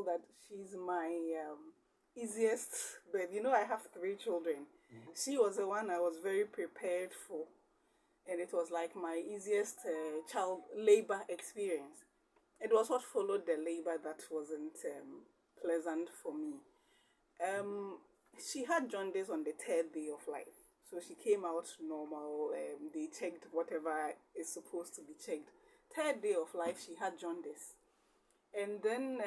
feel that she's my easiest birth. I have 3 children. She was the one I was very prepared for, and it was like my easiest child labor experience. It was what followed the labor that wasn't pleasant for me. Um, she had jaundice on the 3rd day of life. So she came out normal. They checked whatever is supposed to be checked. 3rd day of life, she had jaundice. And then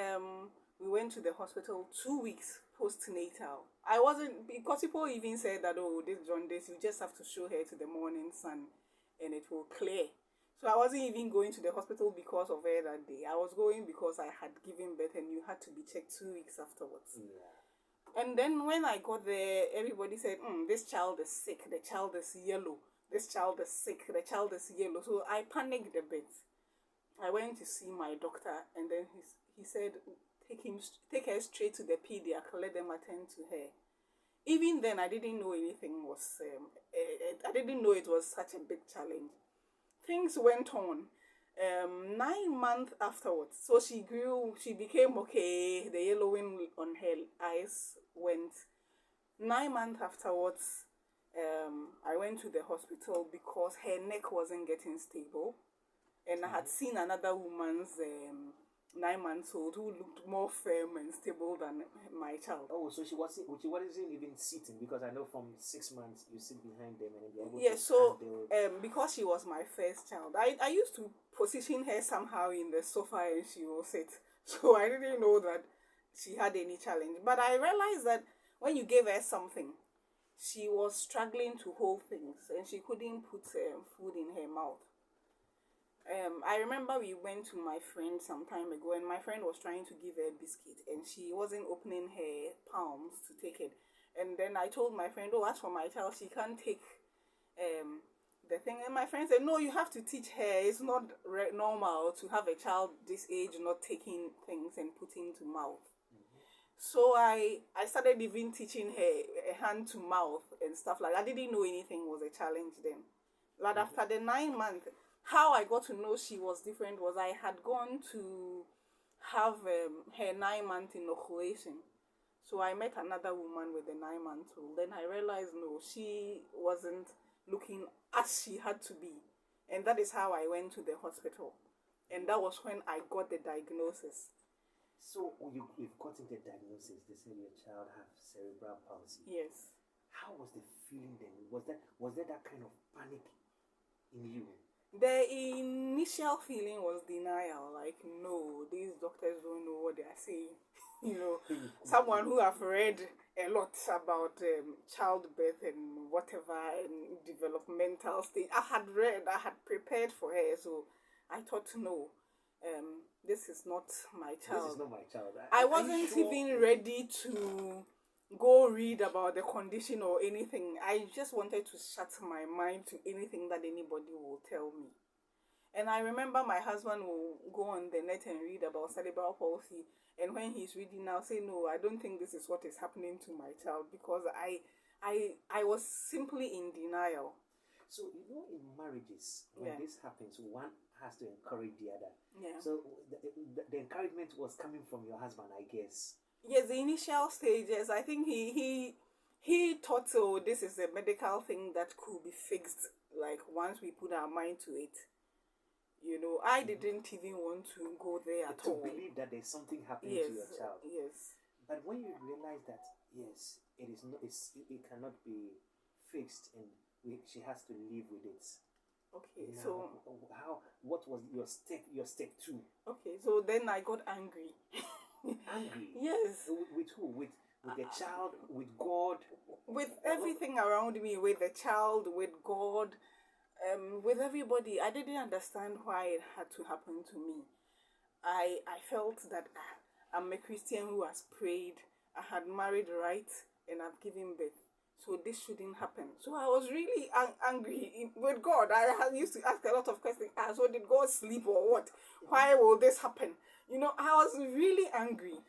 we went to the hospital 2 weeks postnatal. I wasn't, because people even said that, oh, this jaundice, you just have to show her to the morning sun and it will clear. So I wasn't even going to the hospital because of her that day. I was going because I had given birth and you had to be checked 2 weeks afterwards. Yeah. And then when I got there, everybody said, this child is sick, the child is yellow, this child is sick, the child is yellow. So I panicked a bit. I went to see my doctor, and then he said, take her straight to the pediatric, let them attend to her. Even then, I didn't know anything was, I didn't know it was such a big challenge. Things went on. 9 months afterwards, so she grew, she became okay, the yellowing on her eyes went. 9 months afterwards, I went to the hospital because her neck wasn't getting stable, and I had seen another woman's 9-month-old who looked more firm and stable than my child. Oh, so she wasn't even sitting, because I know from 6 months you sit behind them and they're able Yeah, to so handle. because she was my first child, I used to position her somehow in the sofa and she will sit. So I didn't know that she had any challenge. But I realized that when you gave her something, she was struggling to hold things and she couldn't put food in her mouth. I remember we went to my friend some time ago and my friend was trying to give her a biscuit and she wasn't opening her palms to take it. And then I told my friend, oh, as for my child, she can't take the thing. And my friend said, no, you have to teach her. It's not normal to have a child this age not taking things and putting to mouth. So I started even teaching her hand to mouth and stuff like that. I didn't know anything was a challenge then. But after the 9 months, how I got to know she was different was I had gone to have her 9-month inoculation. So I met another woman with a 9-month-old. Then I realized, no, she wasn't looking as she had to be. And that is how I went to the hospital. And that was when I got the diagnosis. So you've gotten the diagnosis. They said your child has cerebral palsy. Yes. How was the feeling then? Was there that kind of panic in you? The initial feeling was denial, like, no, these doctors don't know what they are saying. Someone who have read a lot about childbirth and whatever and developmental stage. I had prepared for her, so I thought, no, this is not my child. This is not my child. I wasn't even ready to go read about the condition or anything. I just wanted to shut my mind to anything that anybody will tell me. And I remember my husband will go on the net and read about cerebral palsy, and when he's reading now, say, no, I don't think this is what is happening to my child, because I was simply in denial. So in marriages, when this happens, one has to encourage the other. Yeah. So the encouragement was coming from your husband, I guess. Yes, the initial stages, I think he thought, so this is a medical thing that could be fixed, like once we put our mind to it. I didn't even want to go there at all. To believe that there's something happening to your child. Yes. But when you realize that, yes, it is not, it cannot be fixed, and she has to live with it. Okay, now, so what was your step 2? Okay, so then I got angry. Angry? Yes. With who? With the child? With God? With everything around me, with the child, with God, with everybody. I didn't understand why it had to happen to me. I felt that I'm a Christian who has prayed, I had married right, and I've given birth. So this shouldn't happen. So I was really angry with God. I used to ask a lot of questions. So did God sleep or what? Why will this happen? I was really angry.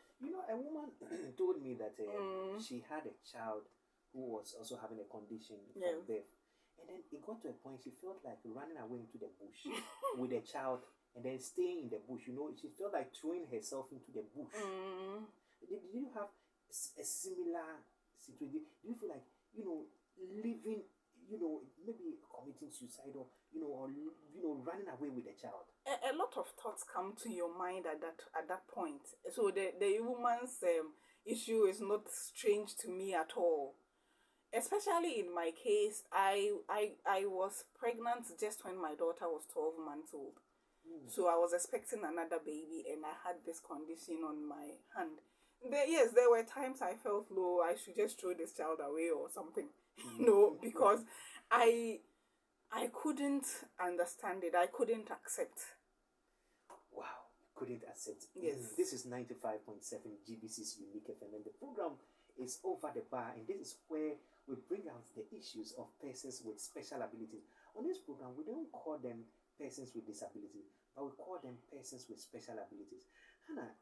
A woman told me that she had a child who was also having a condition from birth. And then it got to a point she felt like running away into the bush with a child and then staying in the bush. She felt like throwing herself into the bush. Did you have a similar situation? Do you feel like, living, maybe committing suicide, or running away with a child? A lot of thoughts come to your mind at that point. So the woman's issue is not strange to me at all. Especially in my case, I was pregnant just when my daughter was 12 months old. So I was expecting another baby, and I had this condition on my hand. There were times I felt low. I should just throw this child away or something, because I couldn't understand it. I couldn't accept. Wow, couldn't accept. Yes. This is 95.7 GBC's Unique FM, and the program is Over the Bar, and this is where we bring out the issues of persons with special abilities. On this program, we don't call them persons with disability, but we call them persons with special abilities. Hannah,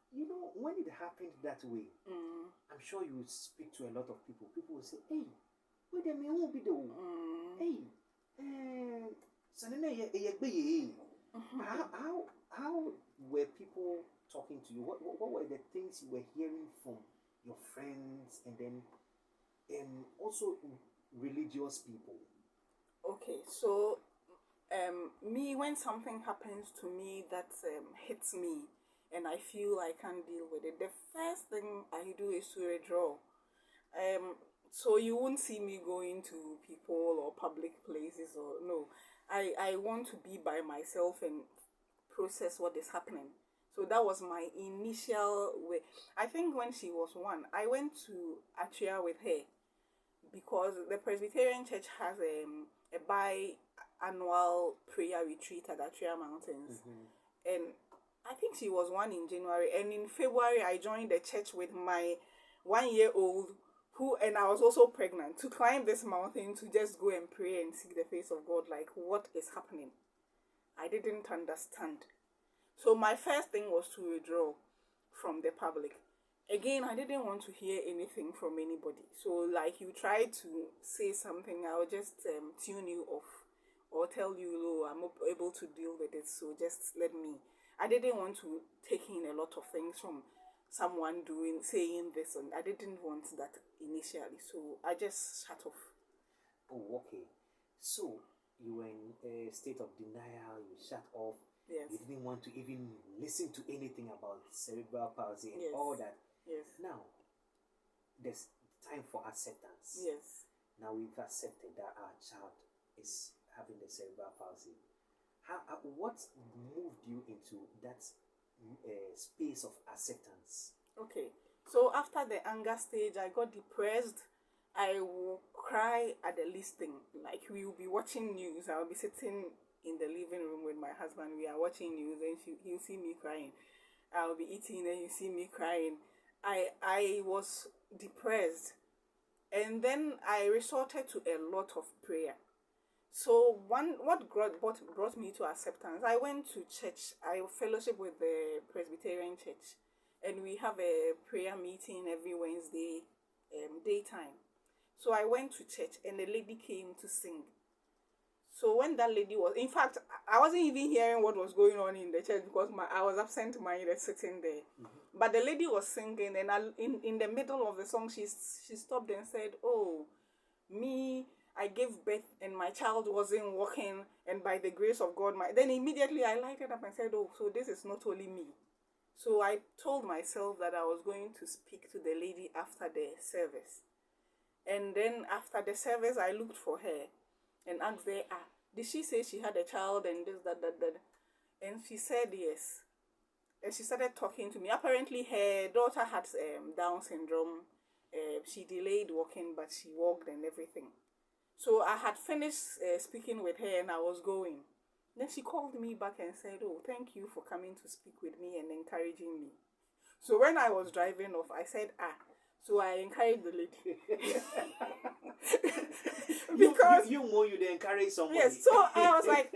when it happened that way, I'm sure you would speak to a lot of people. People will say, hey, wait a minute, who will be the how were people talking to you? What were the things you were hearing from your friends, and then also religious people? Okay, so me, when something happens to me that hits me and I feel I can't deal with it, the first thing I do is to withdraw. So you won't see me going to people or public places, or no. I want to be by myself and process what is happening. So that was my initial way. I think when she was 1, I went to Atria with her, because the Presbyterian Church has a biannual prayer retreat at Atria Mountains. And I think she was 1 in January, and in February I joined the church with my 1-year-old, and I was also pregnant, to climb this mountain to just go and pray and seek the face of God. Like, what is happening? I didn't understand. So my first thing was to withdraw from the public. Again, I didn't want to hear anything from anybody. So like, you try to say something, I'll just tune you off, or tell you, oh, I'm not able to deal with it, so just let me. I didn't want to take in a lot of things from someone saying this, and I didn't want that initially, so I just shut off. Oh, okay. So you were in a state of denial, you shut off. Yes. You didn't want to even listen to anything about cerebral palsy and Yes. all that. Yes. Now, there's time for acceptance. Yes. Now we've accepted that our child is having the cerebral palsy. What moved you into that space of acceptance? Okay. So after the anger stage, I got depressed. I will cry at the listing. Like, we will be watching news. I will be sitting in the living room with my husband. We are watching news, and he'll see me crying. I'll be eating, and you see me crying. I was depressed, and then I resorted to a lot of prayer. So what brought me to acceptance, I went to church. I fellowship with the Presbyterian Church, and we have a prayer meeting every Wednesday, daytime. So I went to church, and a lady came to sing. So when that lady was, in fact, I wasn't even hearing what was going on in the church, because I was absent-minded sitting there. But the lady was singing, and in the middle of the song, she stopped and said, oh, I gave birth and my child wasn't walking, and by the grace of God, then immediately I lighted up and said, oh, so this is not only me. So I told myself that I was going to speak to the lady after the service. And then after the service, I looked for her and asked her, did she say she had a child and this, that. And she said yes. And she started talking to me. Apparently her daughter had Down syndrome. She delayed walking, but she walked and everything. So I had finished speaking with her, and I was going. Then she called me back and said, oh, thank you for coming to speak with me and encouraging me. So when I was driving off, I said, so I encouraged the lady. Because you encourage somebody. Yes, so I was like,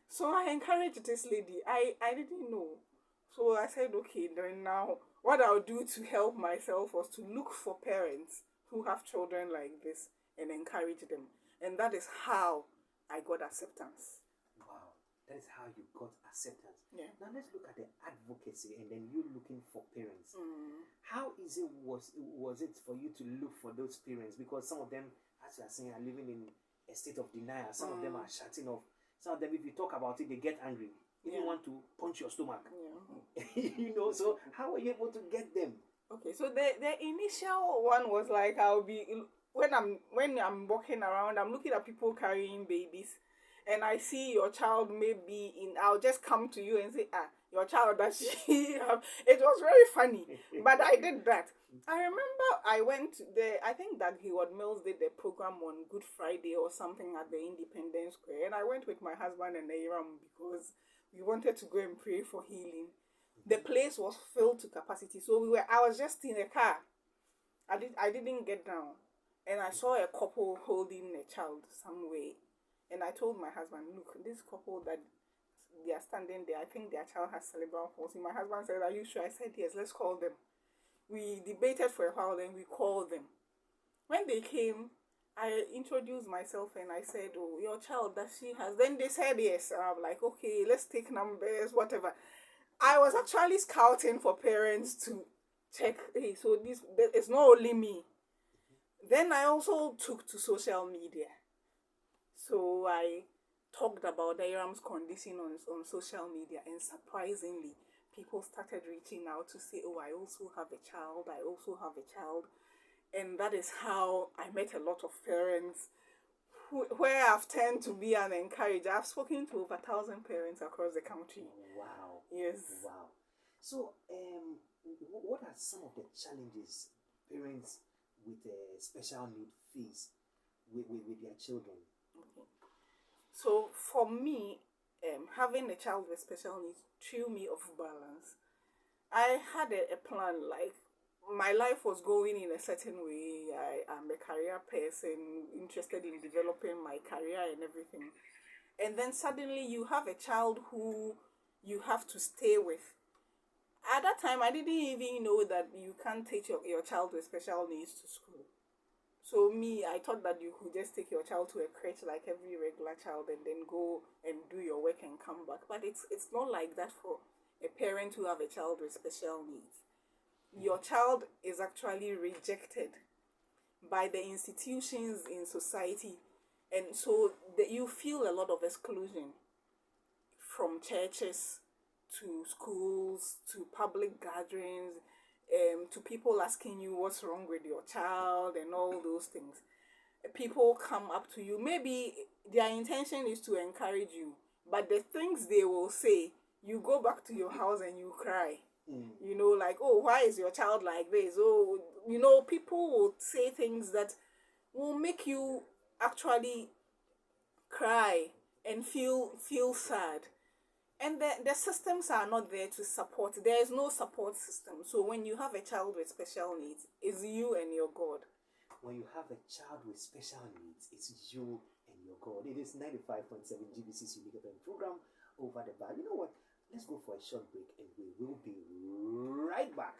so I encouraged this lady. I didn't know. So I said, okay, then now what I'll do to help myself was to look for parents who have children like this and encourage them. And that is how I got acceptance. Wow, That is how you got acceptance. Yeah. Now let's look at the advocacy and then you looking for parents. Mm. How easy was it for you to look for those parents? Because some of them, as you are saying, are living in a state of denial. Some of them are shutting off. Some of them, if you talk about it, they get angry. Even want to punch your stomach. Yeah. You know, so how were you able to get them? Okay, so the initial one was like, I'll be when I'm walking around, I'm looking at people carrying babies, and I see your child maybe I'll just come to you and say, your child, that she it was very funny, but I did that. I remember I went there. I think that Heward Mills did the program on Good Friday or something at the Independence Square, and I went with my husband and Aram because we wanted to go and pray for healing. The place was filled to capacity, so I was just in a car. I didn't get down, and I saw a couple holding a child some way, and I told my husband, look, this couple that they are standing there, I think their child has cerebral palsy. My husband said, are you sure? I said, yes, let's call them. We debated for a while, then we called them. When they came, I introduced myself and I said, oh, your child that she has. Then they said yes. And I'm like, okay, let's take numbers, whatever. I was actually scouting for parents to check, hey, so this it's not only me. Then I also took to social media. So I talked about Aram's condition on social media, and surprisingly, people started reaching out to say, oh, I also have a child, I also have a child. And that is how I met a lot of parents where I've turned to be an encourager. I've spoken to over 1,000 parents across the country. Wow. Yes. Wow. So, what are some of the challenges parents with special need face with their children? Okay. So, for me, having a child with special needs threw me off balance. I had a plan, like, my life was going in a certain way. I am a career person, interested in developing my career and everything. And then suddenly you have a child who you have to stay with. At that time, I didn't even know that you can't take your child with special needs to school. So I thought that you could just take your child to a crèche like every regular child and then go and do your work and come back. But it's not like that for a parent who have a child with special needs. Your child is actually rejected by the institutions in society, and so you feel a lot of exclusion from churches to schools to public gatherings, to people asking you what's wrong with your child and all those things. People come up to you, maybe their intention is to encourage you, but the things they will say, you go back to your house and you cry. You know, like, oh, why is your child like this? Oh, you know, people will say things that will make you actually cry and feel sad. And the systems are not there to support. There is no support system. So when you have a child with special needs, it's you and your God. When you have a child with special needs, it's you and your God. It is 95.7 GBC's Unique FM program, Over the Bar. You know what? Let's go for a short break and we will be right back.